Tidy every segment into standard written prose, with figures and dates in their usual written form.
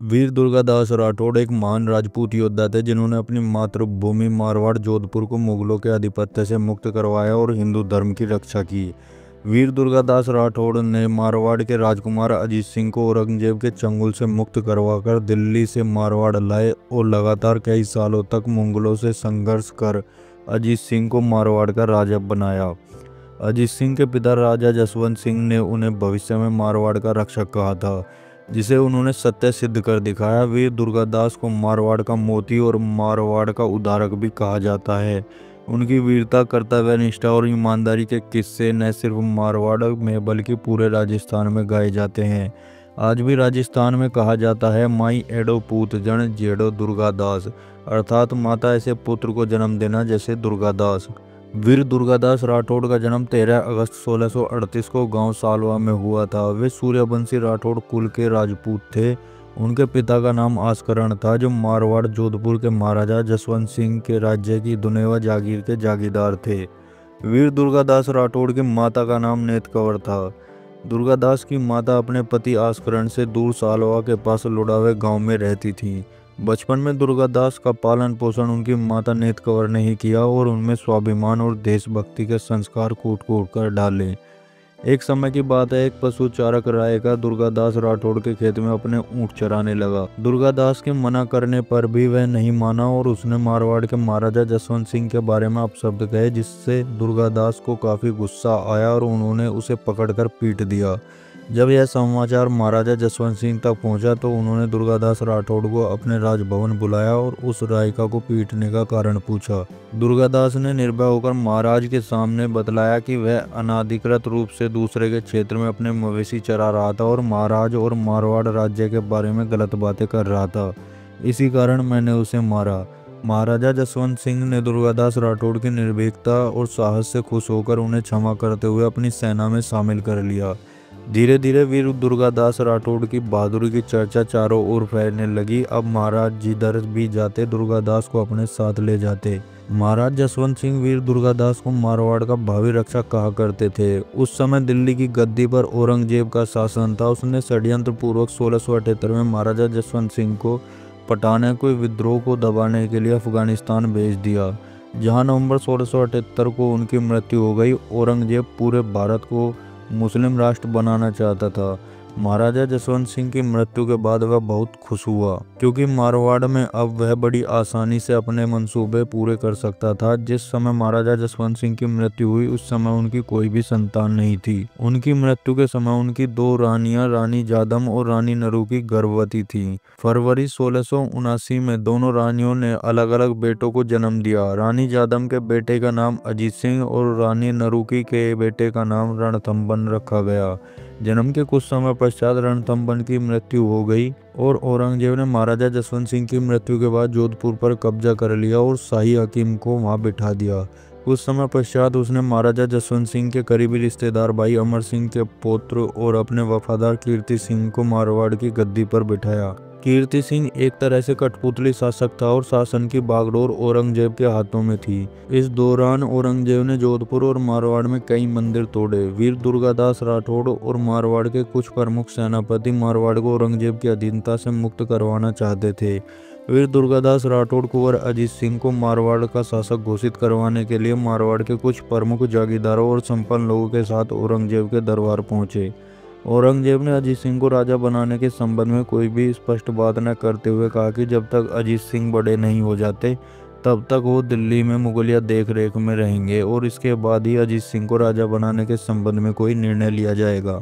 वीर दुर्गादास राठौड़ एक महान राजपूत योद्धा थे जिन्होंने अपनी मातृभूमि मारवाड़ जोधपुर को मुगलों के आधिपत्य से मुक्त करवाया और हिंदू धर्म की रक्षा की। वीर दुर्गादास राठौड़ ने मारवाड़ के राजकुमार अजीत सिंह को औरंगजेब के चंगुल से मुक्त करवाकर दिल्ली से मारवाड़ लाए और लगातार कई सालों तक मुगलों से संघर्ष कर अजीत सिंह को मारवाड़ का राजा बनाया। अजीत सिंह के पिता राजा जसवंत सिंह ने उन्हें भविष्य में मारवाड़ का रक्षक कहा था, जिसे उन्होंने सत्य सिद्ध कर दिखाया। वीर दुर्गादास को मारवाड़ का मोती और मारवाड़ का उद्धारक भी कहा जाता है। उनकी वीरता, कर्तव्य निष्ठा और ईमानदारी के किस्से न सिर्फ मारवाड़ में बल्कि पूरे राजस्थान में गाए जाते हैं। आज भी राजस्थान में कहा जाता है, माई एडो पूत जन जेडो दुर्गादास, अर्थात माता ऐसे पुत्र को जन्म देना जैसे दुर्गादास। वीर दुर्गादास राठौड़ का जन्म 13 अगस्त 1638 को गांव सालवा में हुआ था। वे सूर्यवंशी राठौड़ कुल के राजपूत थे। उनके पिता का नाम आस्करण था, जो मारवाड़ जोधपुर के महाराजा जसवंत सिंह के राज्य की दुनेवा जागीर के जागीरदार थे। वीर दुर्गादास राठौड़ की माता का नाम नेत कंवर था। दुर्गादास की माता अपने पति आस्करण से दूर सालवा के पास लुड़ावे गांव में रहती थी। बचपन में दुर्गादास का पालन पोषण उनकी माता नेत कंवर ने ही किया और उनमें स्वाभिमान और देशभक्ति के संस्कार कूट कूट कर डाले। एक समय की बात है, एक पशु चारक राय का दुर्गादास राठौड़ के खेत में अपने ऊंट चराने लगा। दुर्गादास के मना करने पर भी वह नहीं माना और उसने मारवाड़ के महाराजा जसवंत सिंह के बारे में अपशब्द कहे, जिससे दुर्गादास को काफी गुस्सा आया और उन्होंने उसे पकड़कर पीट दिया। जब यह समाचार महाराजा जसवंत सिंह तक पहुंचा तो उन्होंने दुर्गादास राठौड़ को अपने राजभवन बुलाया और उस रायका को पीटने का कारण पूछा। दुर्गादास ने निर्भय होकर महाराज के सामने बतलाया कि वह अनाधिकृत रूप से दूसरे के क्षेत्र में अपने मवेशी चरा रहा था और महाराज और मारवाड़ राज्य के बारे में गलत बातें कर रहा था। इसी कारण मैंने उसे मारा। महाराजा जसवंत सिंह ने दुर्गादास राठौड़ की निर्भीकता और साहस से खुश होकर उन्हें क्षमा करते हुए अपनी सेना में शामिल कर लिया। धीरे धीरे वीर दुर्गादास राठौड़ की बहादुरी की चर्चा चारों ओर फैलने लगी। अब महाराज जिधर भी जाते दुर्गादास को अपने साथ ले जाते। महाराज जसवंत सिंह वीर दुर्गादास को मारवाड़ का भावी रक्षक कहा करते थे। उस समय दिल्ली की गद्दी पर औरंगजेब का शासन था। उसने षड्यंत्र पूर्वक 1678 में महाराजा जसवंत सिंह को पठाने के विद्रोह को दबाने के लिए अफगानिस्तान भेज दिया, जहां नवंबर 1678 को उनकी मृत्यु हो गई। औरंगजेब पूरे भारत को मुस्लिम राष्ट्र बनाना चाहता था। महाराजा जसवंत सिंह की मृत्यु के बाद वह बहुत खुश हुआ, क्योंकि मारवाड़ में अब वह बड़ी आसानी से अपने मंसूबे पूरे कर सकता था। जिस समय महाराजा जसवंत सिंह की मृत्यु हुई उस समय उनकी कोई भी संतान नहीं थी। उनकी मृत्यु के समय उनकी दो रानियां, रानी जादम और रानी नरुकी, गर्भवती थीं। फरवरी 1679 में दोनों रानियों ने अलग अलग बेटों को जन्म दिया। रानी जादम के बेटे का नाम अजीत सिंह और रानी नरुकी के बेटे का नाम रणथंभन रखा गया। जन्म के कुछ समय पश्चात रणथंभन की मृत्यु हो गई और औरंगजेब ने महाराजा जसवंत सिंह की मृत्यु के बाद जोधपुर पर कब्जा कर लिया और शाही हकीम को वहां बिठा दिया। कुछ समय पश्चात उसने महाराजा जसवंत सिंह के करीबी रिश्तेदार भाई अमर सिंह के पौत्र और अपने वफादार कीर्ति सिंह को मारवाड़ की गद्दी पर बिठाया। कीर्ति सिंह एक तरह से कठपुतली शासक था और शासन की बागडोर औरंगजेब के हाथों में थी। इस दौरान औरंगजेब ने जोधपुर और मारवाड़ में कई मंदिर तोड़े। वीर दुर्गादास राठौड़ और मारवाड़ के कुछ प्रमुख सेनापति मारवाड़ को औरंगजेब की अधीनता से मुक्त करवाना चाहते थे। वीर दुर्गादास राठौड़ कुंवर अजीत सिंह को मारवाड़ का शासक घोषित करवाने के लिए मारवाड़ के कुछ प्रमुख जागीरदारों और संपन्न लोगों के साथ औरंगजेब के दरबार पहुंचे। औरंगजेब ने अजीत सिंह को राजा बनाने के संबंध में कोई भी स्पष्ट बात न करते हुए कहा कि जब तक अजीत सिंह बड़े नहीं हो जाते तब तक वो दिल्ली में मुगलिया देख रेख में रहेंगे और इसके बाद ही अजीत सिंह को राजा बनाने के संबंध में कोई निर्णय लिया जाएगा।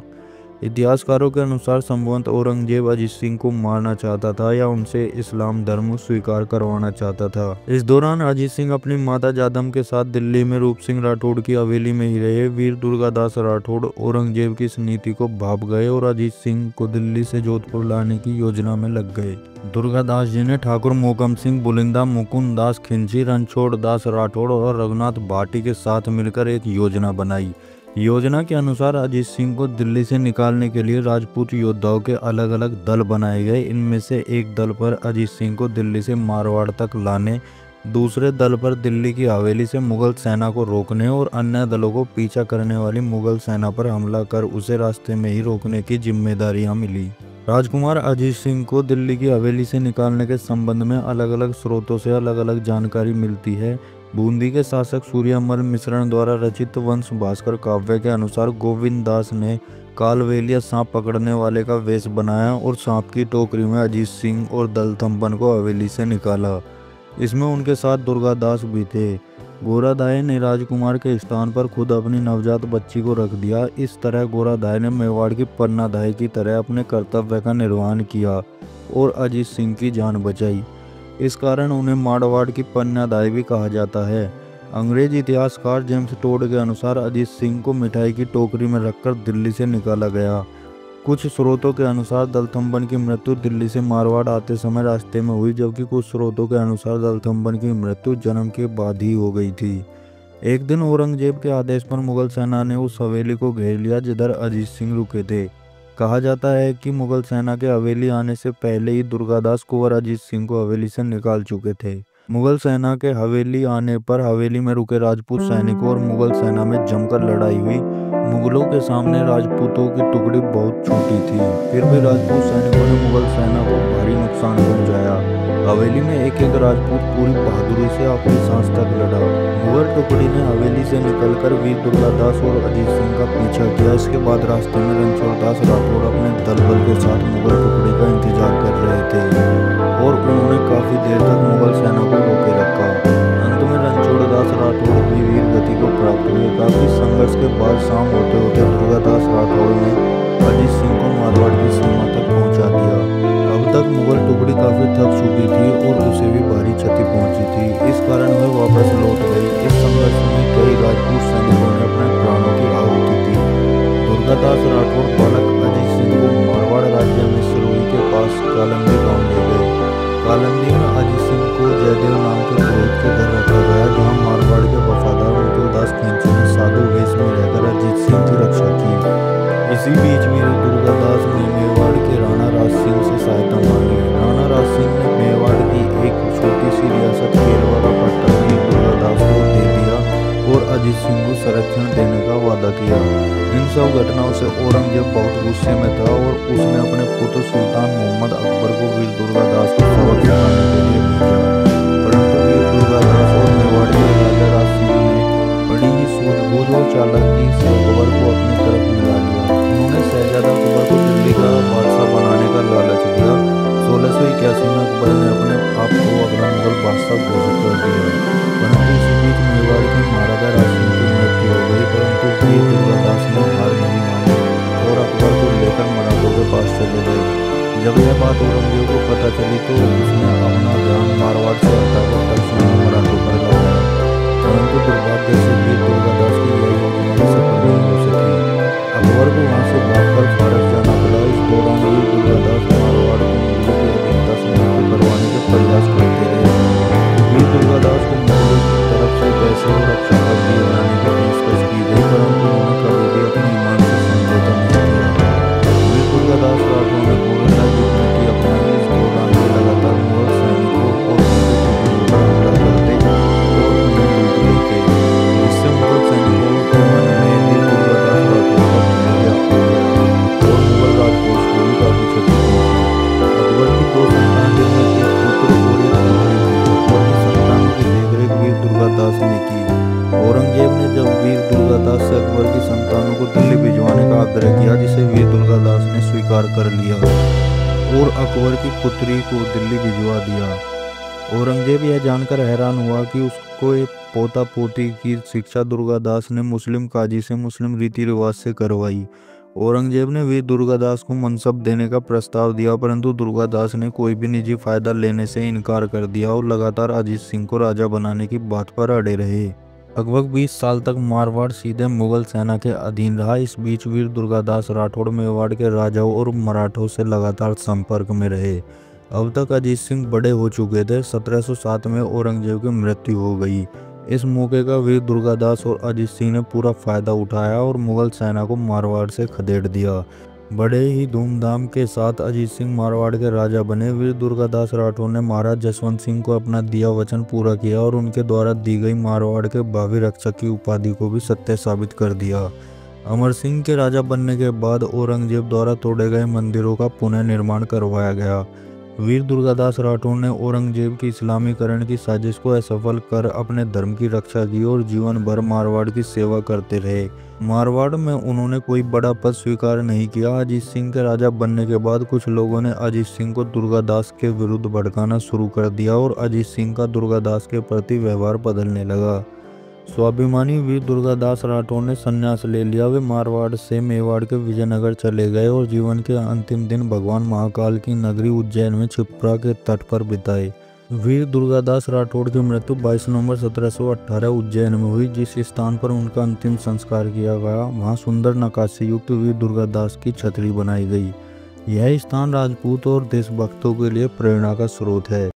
इतिहासकारों के अनुसार संभवतः औरंगजेब अजीत सिंह को मारना चाहता था या उनसे इस्लाम धर्म स्वीकार करवाना चाहता था। इस दौरान अजीत सिंह अपनी माता जादम के साथ दिल्ली में रूप सिंह राठौड़ की हवेली में ही रहे। वीर दुर्गादास राठौड़ औरंगजेब की इस नीति को भाप गए और अजीत सिंह को दिल्ली से जोधपुर लाने की योजना में लग गए। दुर्गादास जी ने ठाकुर मोहकम सिंह बुलिंदा, मुकुंद दास खिंची, रणछोड़ दास राठौड़ और रघुनाथ भाटी के साथ मिलकर एक योजना बनाई। योजना के अनुसार अजीत सिंह को दिल्ली से निकालने के लिए राजपूत योद्धाओं के अलग अलग दल बनाए गए। इनमें से एक दल पर अजीत सिंह को दिल्ली से मारवाड़ तक लाने, दूसरे दल पर दिल्ली की हवेली से मुगल सेना को रोकने और अन्य दलों को पीछा करने वाली मुगल सेना पर हमला कर उसे रास्ते में ही रोकने की जिम्मेदारियां मिली। राजकुमार अजीत सिंह को दिल्ली की हवेली से निकालने के संबंध में अलग अलग स्रोतों से अलग अलग जानकारी मिलती है। बूंदी के शासक सूर्यमल मिश्रण द्वारा रचित वंश भास्कर काव्य के अनुसार गोविंद दास ने कालवेल या सांप पकड़ने वाले का वेश बनाया और सांप की टोकरी में अजीत सिंह और दलथम्पन को हवेली से निकाला। इसमें उनके साथ दुर्गादास भी थे। गोरादाय ने राजकुमार के स्थान पर खुद अपनी नवजात बच्ची को रख दिया। इस तरह गोरादाय ने मेवाड़ की पन्नादाय की तरह अपने कर्तव्य का निर्वहन किया और अजीत सिंह की जान बचाई। इस कारण उन्हें मारवाड़ की पन्नादाय भी कहा जाता है। अंग्रेज इतिहासकार जेम्स टोड के अनुसार अजीत सिंह को मिठाई की टोकरी में रखकर दिल्ली से निकाला गया। कुछ स्रोतों के अनुसार दलथम्पन की मृत्यु दिल्ली से मारवाड़ आते समय रास्ते में हुई, जबकि कुछ स्रोतों के अनुसार दलथम्पन की मृत्यु जन्म के बाद ही हो गई थी। एक दिन औरंगजेब के आदेश पर मुगल सेना ने उस हवेली को घेर लिया जिधर अजीत सिंह रुके थे। कहा जाता है कि मुगल सेना के हवेली आने से पहले ही दुर्गादास कुंवर अजीत सिंह को हवेली से निकाल चुके थे। मुगल सेना के हवेली आने पर हवेली में रुके राजपूत सैनिकों और मुगल सेना में जमकर लड़ाई हुई। मुगलों के सामने राजपूतों की टुकड़ी बहुत छोटी थी, फिर भी राजपूत सैनिकों ने मुगल सेना को भारी नुकसान पहुंचाया। हवेली में एक एक राजपूत पूरी बहादुरी से आखिरी सांस तक लड़ा। मुगल टुकड़ी ने हवेली से निकलकर वीर दुर्गादास और अजीत सिंह का पीछा किया। इसके बाद रास्ते में रणछोड़दास राठौड़ अपने दलबल के साथ मुगल टुकड़ी का इंतजार कर रहे थे और उन्होंने काफी देर तक मुगल सेना को रोके रखा। अंत में रणछोड़दास राठौड़ भी वीर गति को प्राप्त हुए। काफी संघर्ष के बाद शाम होते होते दुर्गादास राठौड़ ने अजीत सिंह को मारवाड़ की सीमा तक पहुंचा दिया। अब तक मुगल टुकड़ी काफी थक चुकी थी और उसे भी भारी क्षति पहुंची थी। इस कारण वह वापस लौट गई। इस संघर्ष में कई राजपूत सैनिकों ने अपने प्राणों की आहुति दी। दुर्गादास राठौड़ बालक अजीत सिंह को मारवाड़ राज्य में सिरोही के पास कालंदी गांव ले गए। कालंदी में अजीत सिंह को जयदेव नाम के पुरोहित के घर रखा गया, जहां मारवाड़ के वफादार मुकुलदास खिंची ने साधु वेश में रहकर अजीत सिंह की रक्षा की। इसी बीच वीर दुर्गादास ने मेवाड़ के राणा राज सिंह से सहायता मांगी। राणा राज सिंह ने मेवाड़ की एक छोटी सी रियासत केरवा का पट्टा वीर दुर्गादास को दे दिया और अजीत सिंह को संरक्षण देने का वादा किया। इन सब घटनाओं से औरंगजेब बहुत गुस्से में था और उसने अपने पुत्र सुल्तान मोहम्मद अकबर को वीर दुर्गादास को सबक सिखाने के लिए भेजा। परंतु वीर दुर्गादास और मेवाड़ के राजा राज सिंह ने बड़ी ही सूझबूझ और चालाकी से अकबर को अपनी तरफ मिला लिया। उन्होंने शहजादा अकबर को दिल्ली का बादशाह बनाने का लालच दिया। 1681 में अकबर ने अपने आप को अगला मुगल बादशाह घोषित कर दिया। परंतु इसी बीच मेवाड़ के महाराजा राज सिंह की मृत्यु हो गई। परंतु वीर दुर्गादास ने हार नहीं मानी और अकबर को लेकर मराठों के पास चले गए। जब यह बात औरंगजेब को पता चली तो उसने अपना ध्यान मारवाड़ से हटाकर दक्षिण में मराठों पर लगाया। परंतु दुर्भाग्य से वीर दुर्गादास की यह योजना सफल नहीं हो सकी। अकबर को वहां से भागकर फारस जाना पड़ा। इस दौरान वीर दुर्गादास मारवाड़ को मुगलों की अधीनता से मुक्त करवाने के प्रयास करते रहे। वीर दुर्गादास को मुगलों की तरफ से पैसे और रक्षा का दिए जाने की पेशकश की गई, परंतु उन्होंने कभी भी अपने ईमान से समझौता नहीं किया। वीर दुर्गादास राठौड़ ने गोरखा की नीति अपनाई। इस दौरान वे लगातार मुगल सैनिकों और उनके टुकड़ियों पर हमला करते और उन्हें लूट लेते, जिससे मुगल सैनिकों के मन में वीर दुर्गादास राठौड़ का मूल्य आ गया और मुगल राजकोष को भी काफी क्षति पहुंची। अकबर की दो संतान जिनमें एक पुत्र और एक पुत्री थी। अकबर की संतानों की देखरेख वीर दुर्गादास ने की। औरंगजेब ने जब वीर दुर्गादास से अकबर की संतानों को दिल्ली भिजवाने का आग्रह किया, जिसे वीर दुर्गादास ने स्वीकार कर लिया और अकबर की पुत्री को दिल्ली भिजवा दिया। औरंगजेब यह जानकर हैरान हुआ कि उसको एक पोता पोती की शिक्षा दुर्गादास ने मुस्लिम काजी से मुस्लिम रीति रिवाज से करवाई। औरंगजेब ने वीर दुर्गादास को मनसब देने का प्रस्ताव दिया, परंतु दुर्गादास ने कोई भी निजी फायदा लेने से इनकार कर दिया और लगातार अजीत सिंह को राजा बनाने की बात पर अड़े रहे। लगभग 20 साल तक मारवाड़ सीधे मुगल सेना के अधीन रहा। इस बीच वीर दुर्गादास राठौड़ मेवाड़ के राजाओं और मराठों से लगातार संपर्क में रहे। अब तक अजीत सिंह बड़े हो चुके थे। 1707 में औरंगजेब की मृत्यु हो गई। इस मौके का वीर दुर्गादास और अजीत सिंह ने पूरा फायदा उठाया और मुगल सेना को मारवाड़ से खदेड़ दिया। बड़े ही धूमधाम के साथ अजीत सिंह मारवाड़ के राजा बने। वीर दुर्गादास राठौड़ ने महाराज जसवंत सिंह को अपना दिया वचन पूरा किया और उनके द्वारा दी गई मारवाड़ के भावी रक्षक की उपाधि को भी सत्य साबित कर दिया। अमर सिंह के राजा बनने के बाद औरंगजेब द्वारा तोड़े गए मंदिरों का पुनः निर्माण करवाया गया। वीर दुर्गादास राठौड़ ने औरंगजेब की इस्लामीकरण की साजिश को असफल कर अपने धर्म की रक्षा की और जीवन भर मारवाड़ की सेवा करते रहे। मारवाड़ में उन्होंने कोई बड़ा पद स्वीकार नहीं किया। अजीत सिंह के राजा बनने के बाद कुछ लोगों ने अजीत सिंह को दुर्गादास के विरुद्ध भड़काना शुरू कर दिया और अजीत सिंह का दुर्गादास के प्रति व्यवहार बदलने लगा। स्वाभिमानी वीर दुर्गादास राठौड़ ने संन्यास ले लिया। वे मारवाड़ से मेवाड़ के विजयनगर चले गए और जीवन के अंतिम दिन भगवान महाकाल की नगरी उज्जैन में क्षिप्रा के तट पर बिताए। वीर दुर्गादास राठौड़ की मृत्यु 22 नवंबर 1718 उज्जैन में हुई। जिस स्थान पर उनका अंतिम संस्कार किया गया वहां सुंदर नक्काशी युक्त वीर दुर्गादास की छतरी बनाई गई। यह स्थान राजपूत और देशभक्तों के लिए प्रेरणा का स्रोत है।